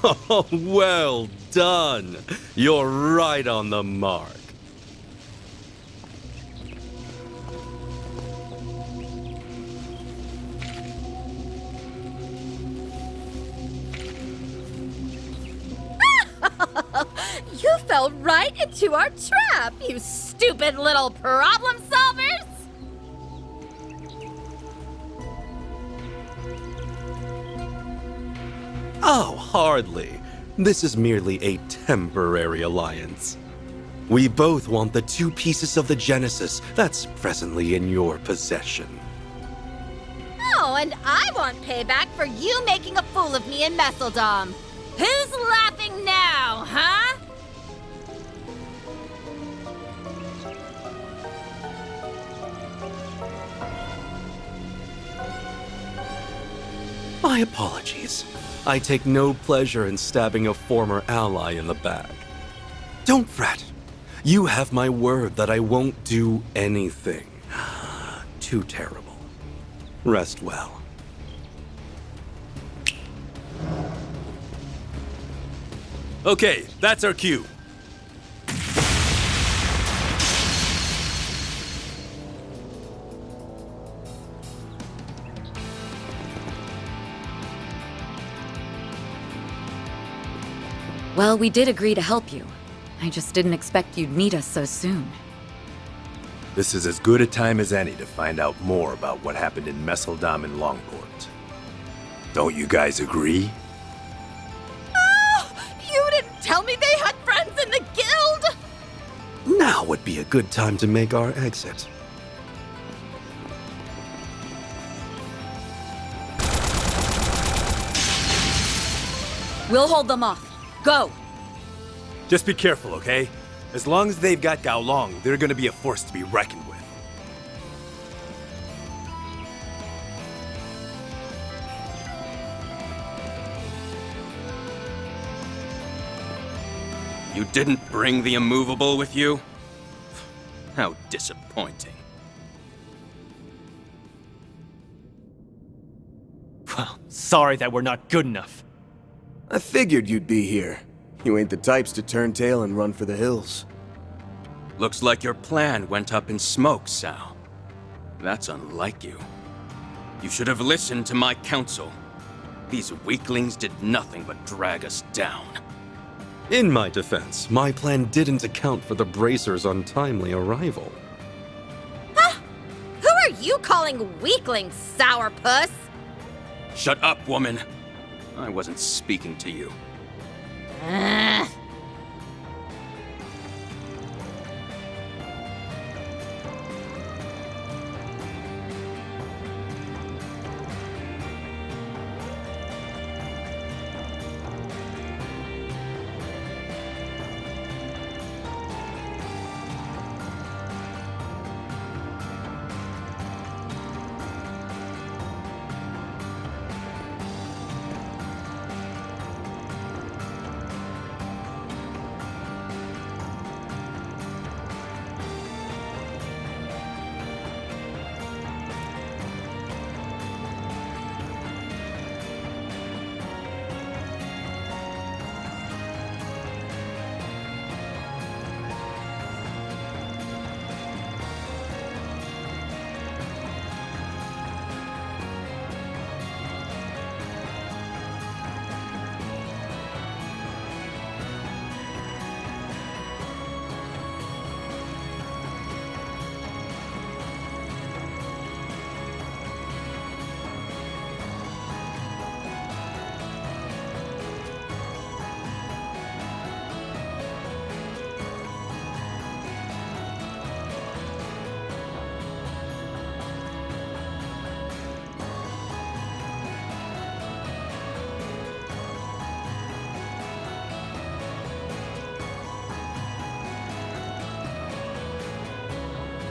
Oh, well done. You're right on the mark. You fell right into our trap, you stupid little problem solvers! Oh, hardly. This is merely a temporary alliance. We both want the 2 pieces of the Genesis that's presently in your possession. Oh, and I want payback for you making a fool of me in Messeldom. Who's laughing now, huh? My apologies. I take no pleasure in stabbing a former ally in the back. Don't fret. You have my word that I won't do anything too terrible. Rest well. Okay, that's our cue. Well, we did agree to help you. I just didn't expect you'd need us so soon. This is as good a time as any to find out more about what happened in Messeldom and Longport. Don't you guys agree? Oh, you didn't tell me they had friends in the guild! Now would be a good time to make our exit. We'll hold them off. Go! Just be careful, okay? As long as they've got Gao Long, they're gonna be a force to be reckoned with. You didn't bring the immovable with you? How disappointing. Well, sorry that we're not good enough. I figured you'd be here. You ain't the types to turn tail and run for the hills. Looks like your plan went up in smoke, Sal. That's unlike you. You should have listened to my counsel. These weaklings did nothing but drag us down. In my defense, my plan didn't account for the Bracers' untimely arrival. Huh? Who are you calling weaklings, sourpuss? Shut up, woman. I wasn't speaking to you.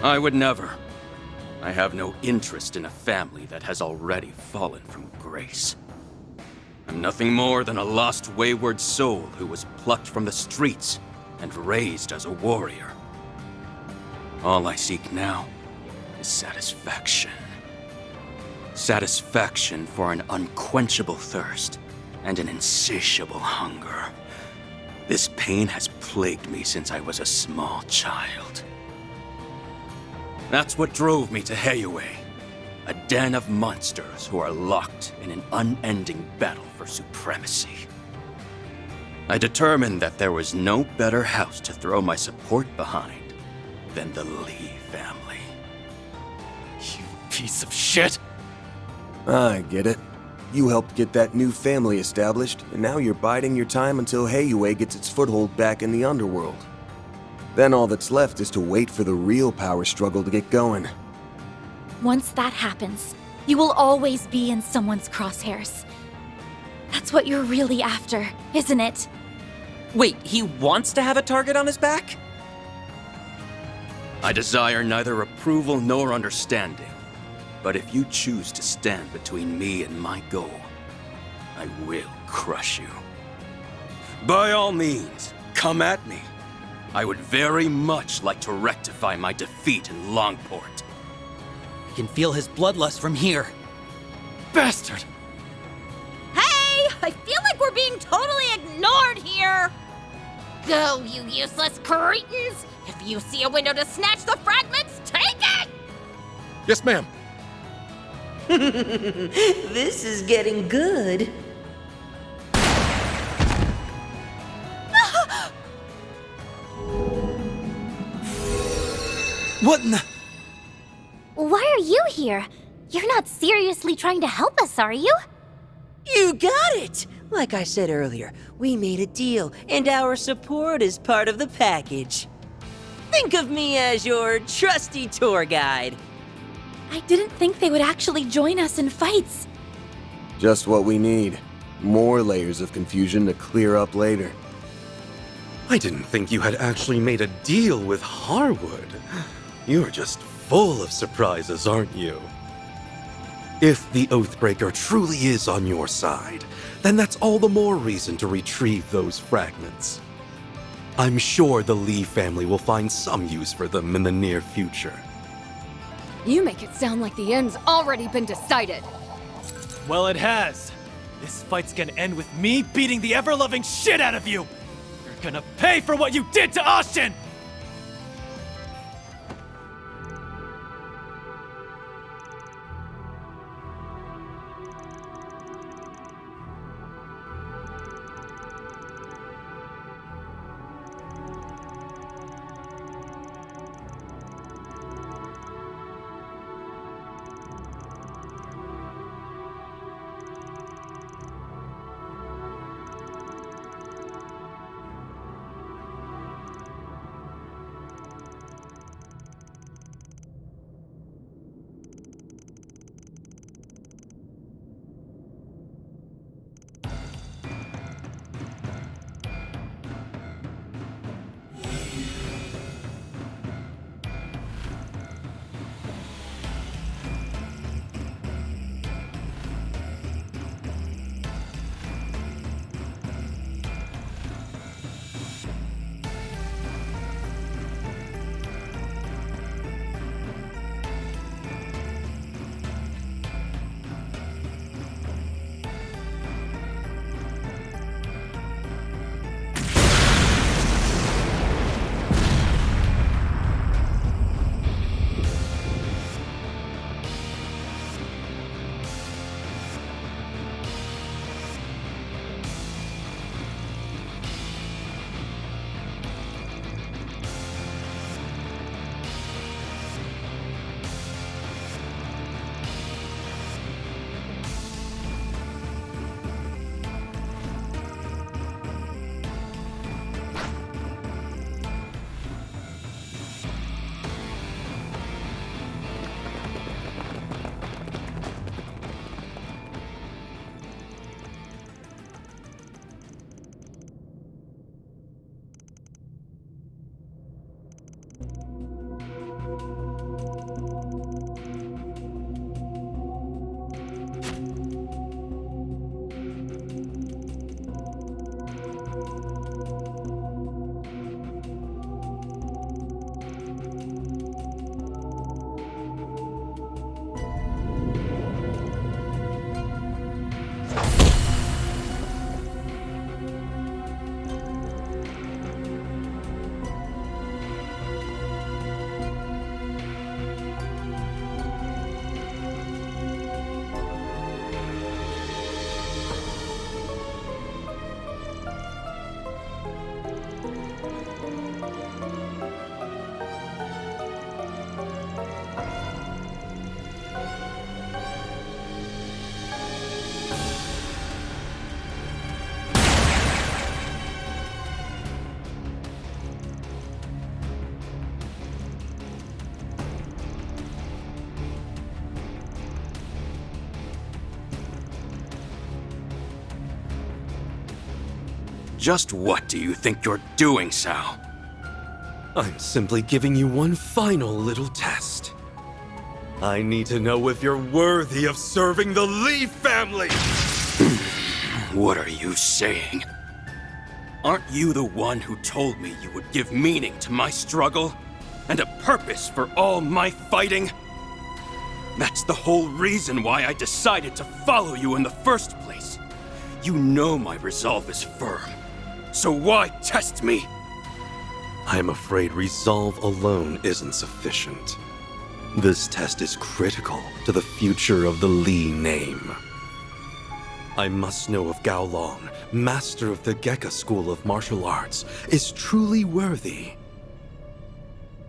I would never. I have no interest in a family that has already fallen from grace. I'm nothing more than a lost, wayward soul who was plucked from the streets and raised as a warrior. All I seek now is satisfaction. Satisfaction for an unquenchable thirst and an insatiable hunger. This pain has plagued me since I was a small child. That's what drove me to Heyue, a den of monsters who are locked in an unending battle for supremacy. I determined that there was no better house to throw my support behind than the Lee family. You piece of shit! I get it. You helped get that new family established, and now you're biding your time until Heyue gets its foothold back in the underworld. Then all that's left is to wait for the real power struggle to get going. Once that happens, you will always be in someone's crosshairs. That's what you're really after, isn't it? Wait, he wants to have a target on his back? I desire neither approval nor understanding. But if you choose to stand between me and my goal, I will crush you. By all means, come at me. I would very much like to rectify my defeat in Longport. I can feel his bloodlust from here. Bastard! Hey! I feel like we're being totally ignored here! Go, you useless cretins! If you see a window to snatch the fragments, take it! Yes, ma'am. This is getting good. What in the... Why are you here? You're not seriously trying to help us, are you? You got it! Like I said earlier, we made a deal, and our support is part of the package. Think of me as your trusty tour guide. I didn't think they would actually join us in fights. Just what we need. More layers of confusion to clear up later. I didn't think you had actually made a deal with Harwood. You're just full of surprises, aren't you? If the Oathbreaker truly is on your side, then that's all the more reason to retrieve those fragments. I'm sure the Lee family will find some use for them in the near future. You make it sound like the end's already been decided. Well, it has. This fight's gonna end with me beating the ever-loving shit out of you! You're gonna pay for what you did to Austin! Just what do you think you're doing, Sal? I'm simply giving you one final little test. I need to know if you're worthy of serving the Lee family! What are you saying? Aren't you the one who told me you would give meaning to my struggle? And a purpose for all my fighting? That's the whole reason why I decided to follow you in the first place. You know my resolve is firm. So why test me? I'm afraid resolve alone isn't sufficient. This test is critical to the future of the Lee name. I must know if Gao Long, master of the Gekka School of Martial Arts, is truly worthy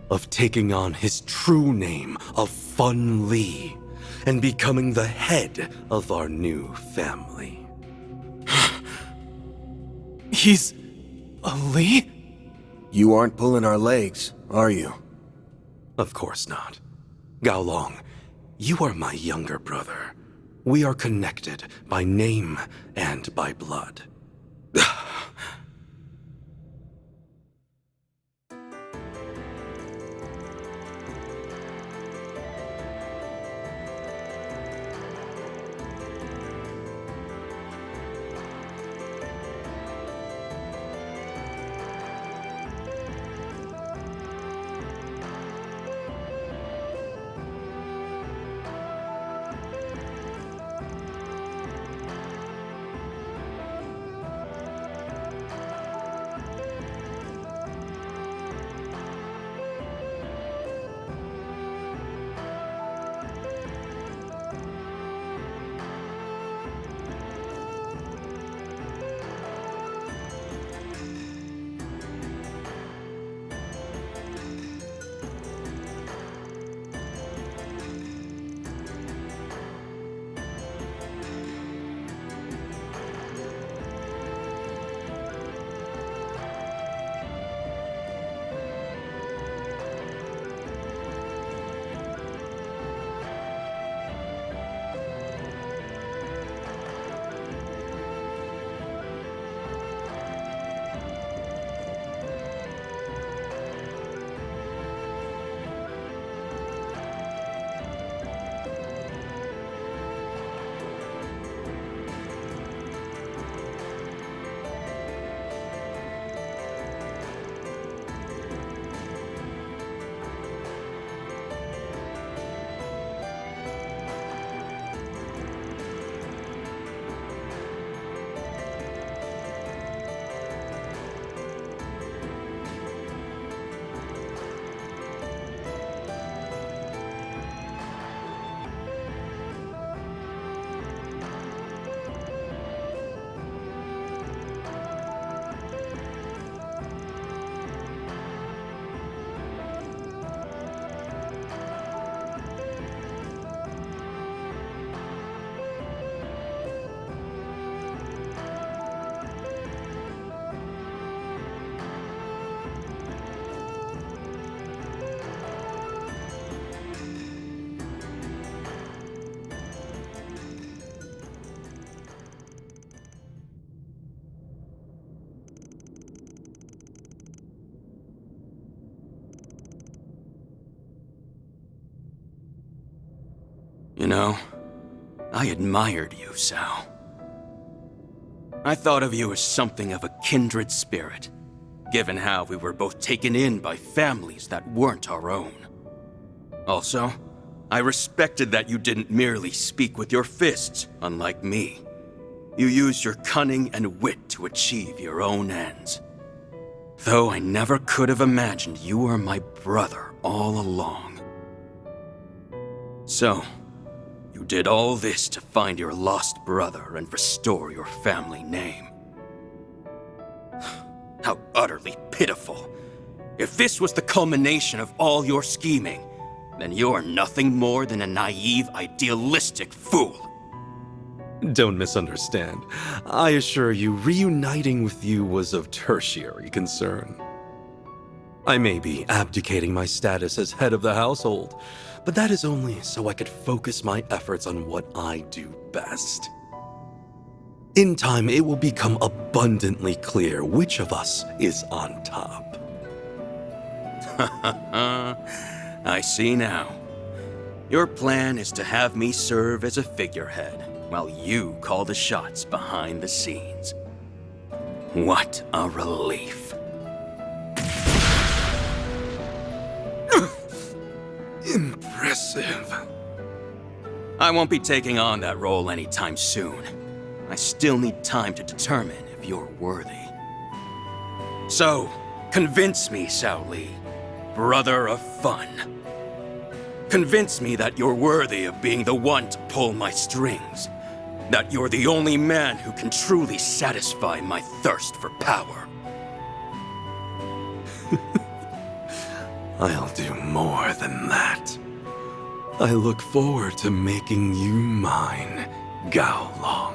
of taking on his true name of Fun Lee and becoming the head of our new family. He's a Lee? You aren't pulling our legs, are you? Of course not. Gao Long, you are my younger brother. We are connected by name and by blood. You know, I admired you, Sal. I thought of you as something of a kindred spirit, given how we were both taken in by families that weren't our own. Also, I respected that you didn't merely speak with your fists, unlike me. You used your cunning and wit to achieve your own ends. Though I never could have imagined you were my brother all along. So, you did all this to find your lost brother and restore your family name. How utterly pitiful. If this was the culmination of all your scheming, then you're nothing more than a naive, idealistic fool. Don't misunderstand. I assure you, reuniting with you was of tertiary concern. I may be abdicating my status as head of the household, but that is only so I could focus my efforts on what I do best. In time, it will become abundantly clear which of us is on top. I see now. Your plan is to have me serve as a figurehead, while you call the shots behind the scenes. What a relief. Impressive. I won't be taking on that role anytime soon. I still need time to determine if you're worthy. So, convince me, Xiao Li, brother of fun. Convince me that you're worthy of being the one to pull my strings. That you're the only man who can truly satisfy my thirst for power. I'll do more than that. I look forward to making you mine, Gao Long.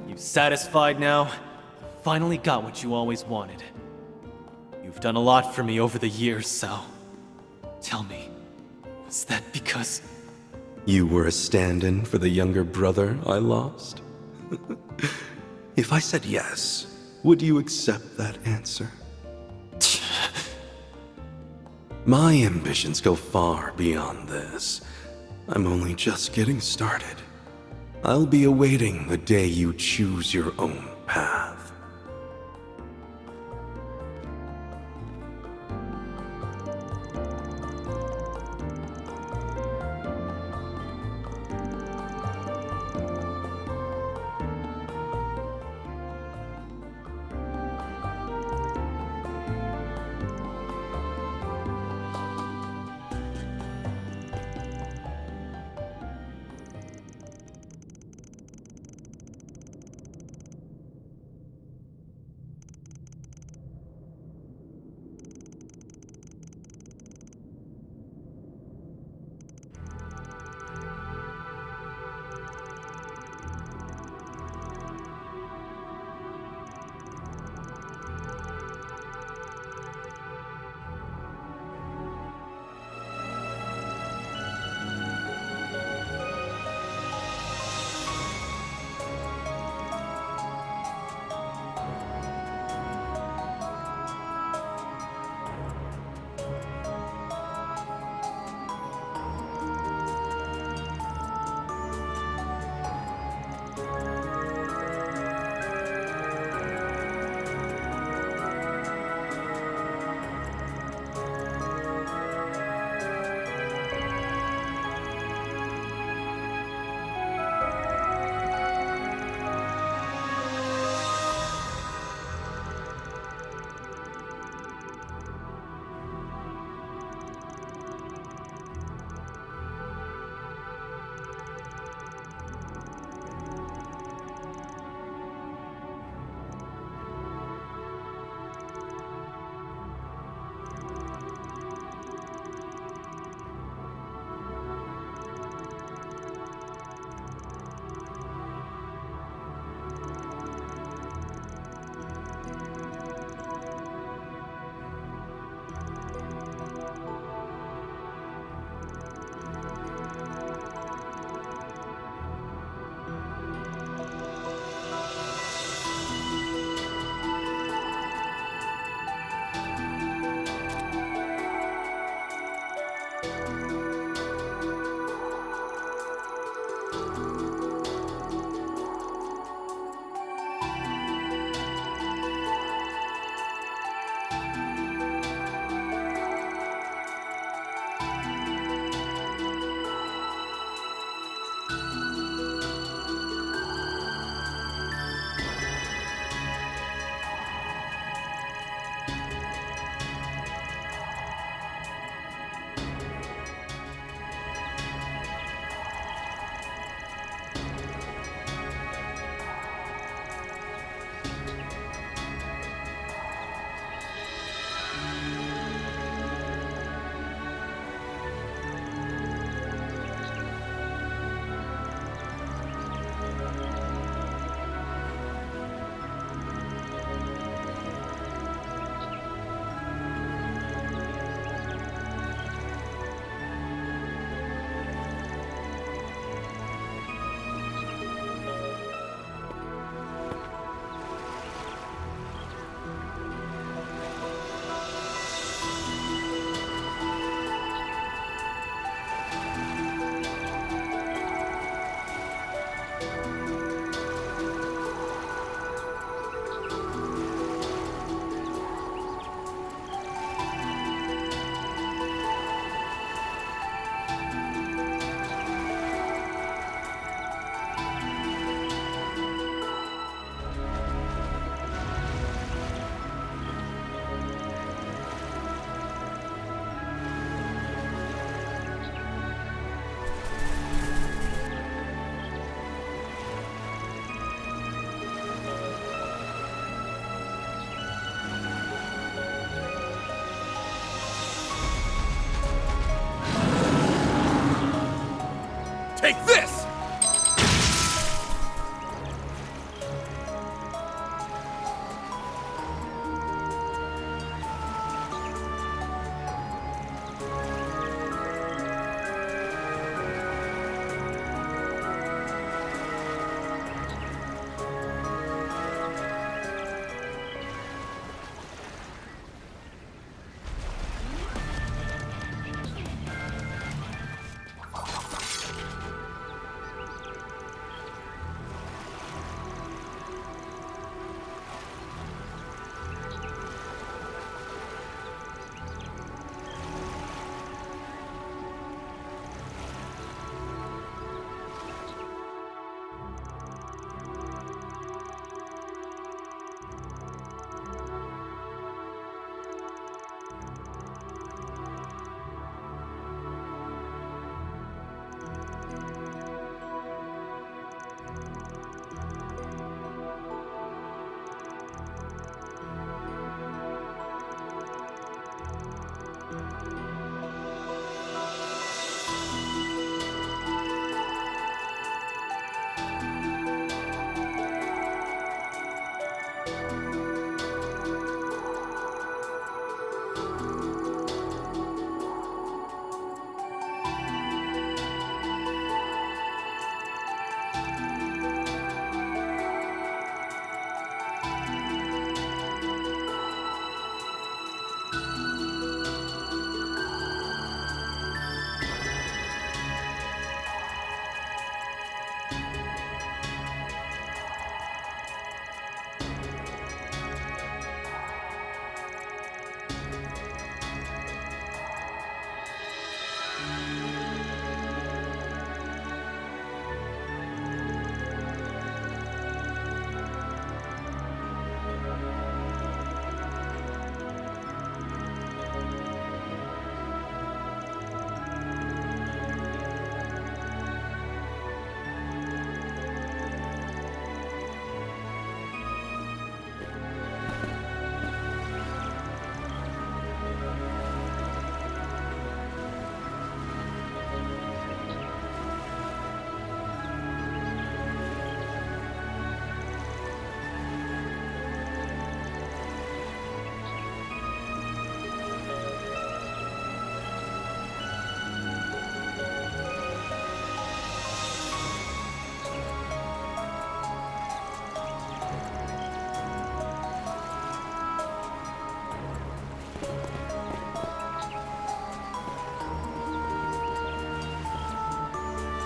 You satisfied now? You finally got what you always wanted. You've done a lot for me over the years, so... Tell me, was that because... You were a stand-in for the younger brother I lost? If I said yes, would you accept that answer? My ambitions go far beyond this. I'm only just getting started. I'll be awaiting the day you choose your own path.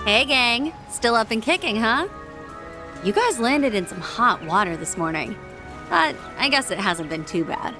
Hey, gang. Still up and kicking, huh? You guys landed in some hot water this morning. But I guess it hasn't been too bad.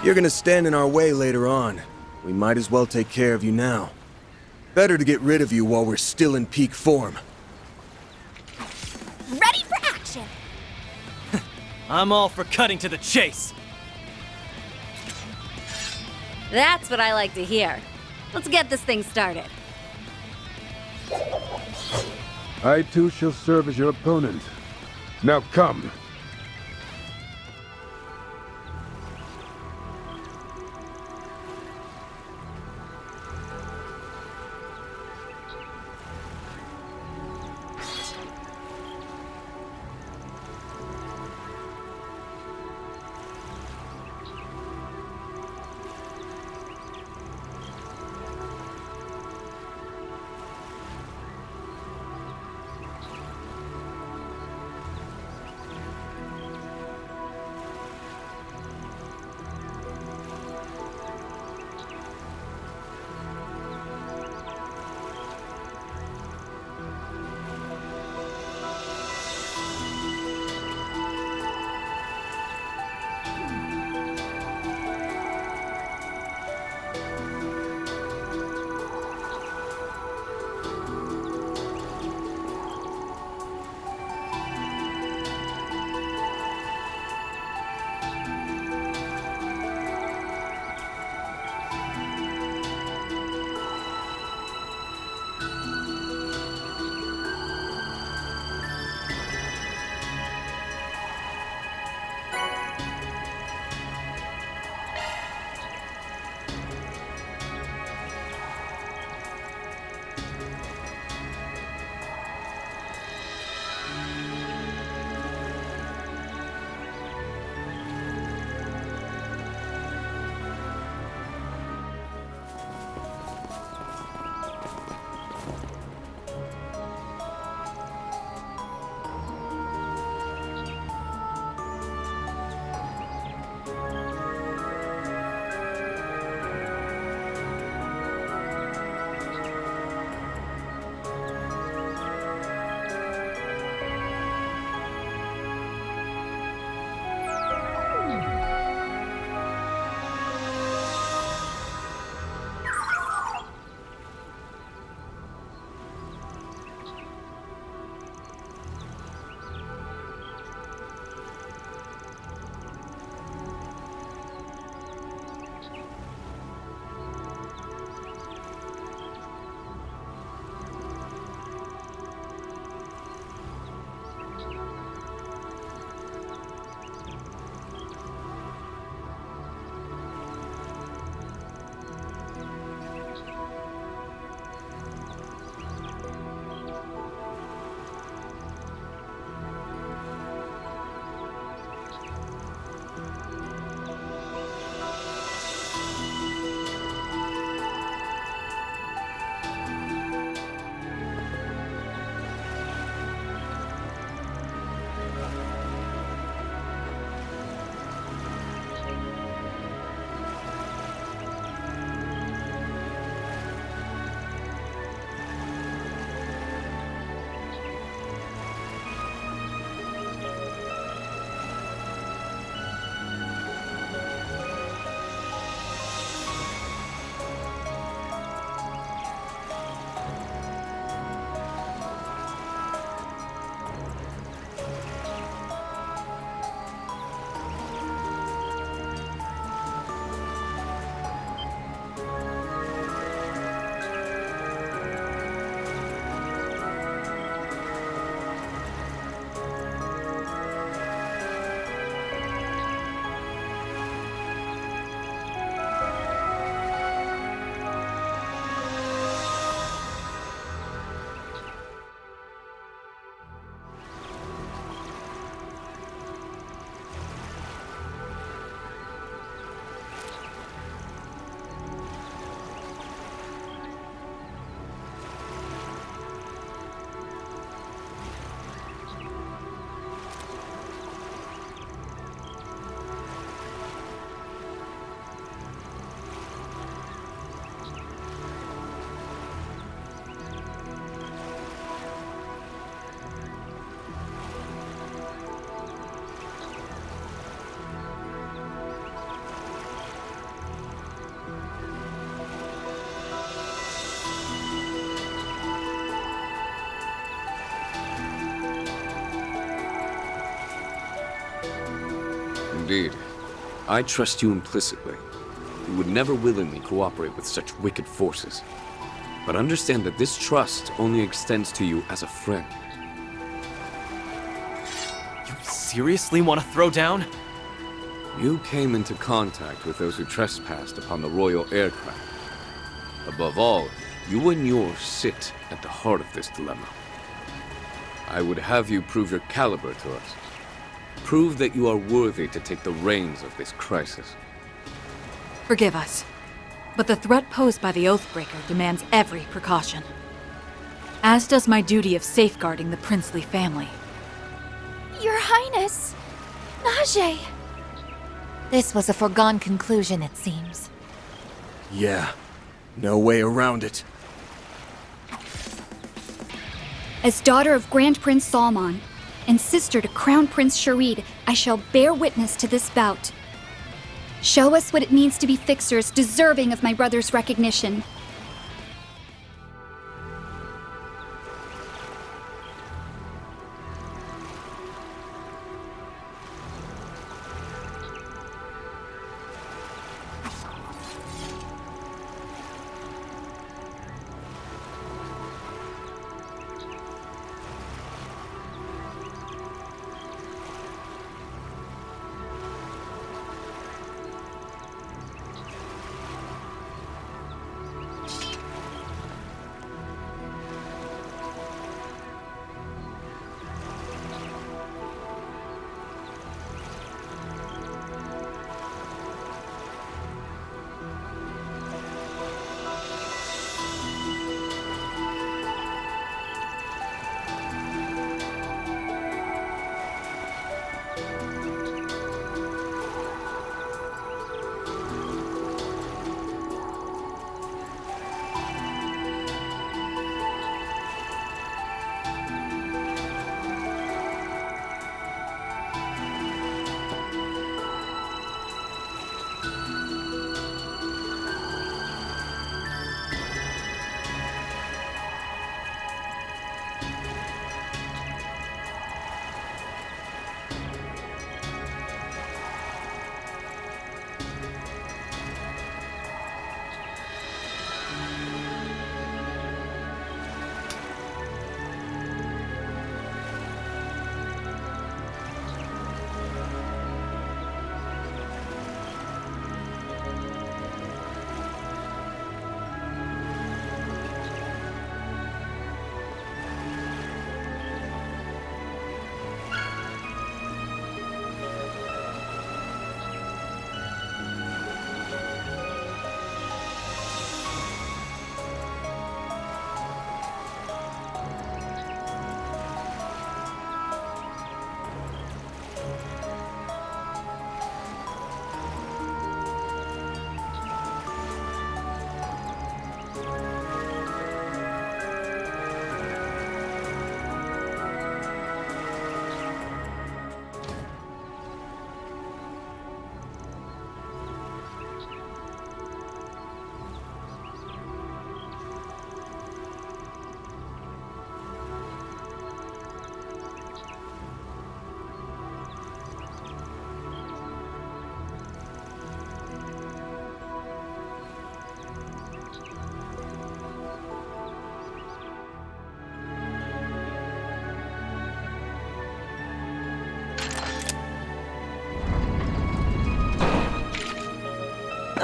You're gonna stand in our way later on. We might as well take care of you now. Better to get rid of you while we're still in peak form. Ready for action! I'm all for cutting to the chase. That's what I like to hear. Let's get this thing started. I too shall serve as your opponent. Now come. Indeed. I trust you implicitly. You would never willingly cooperate with such wicked forces. But understand that this trust only extends to you as a friend. You seriously want to throw down? You came into contact with those who trespassed upon the royal aircraft. Above all, you and yours sit at the heart of this dilemma. I would have you prove your caliber to us. Prove that you are worthy to take the reins of this crisis. Forgive us, but the threat posed by the Oathbreaker demands every precaution. As does my duty of safeguarding the princely family. Your Highness! Najee! This was a foregone conclusion, it seems. Yeah, no way around it. As daughter of Grand Prince Salman, and sister to Crown Prince Sharid, I shall bear witness to this bout. Show us what it means to be fixers deserving of my brother's recognition.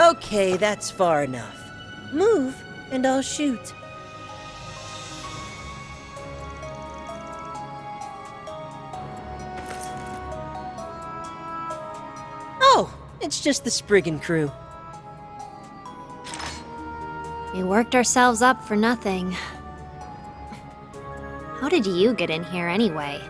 Okay, that's far enough. Move, and I'll shoot. Oh, it's just the Spriggan crew. We worked ourselves up for nothing. How did you get in here anyway?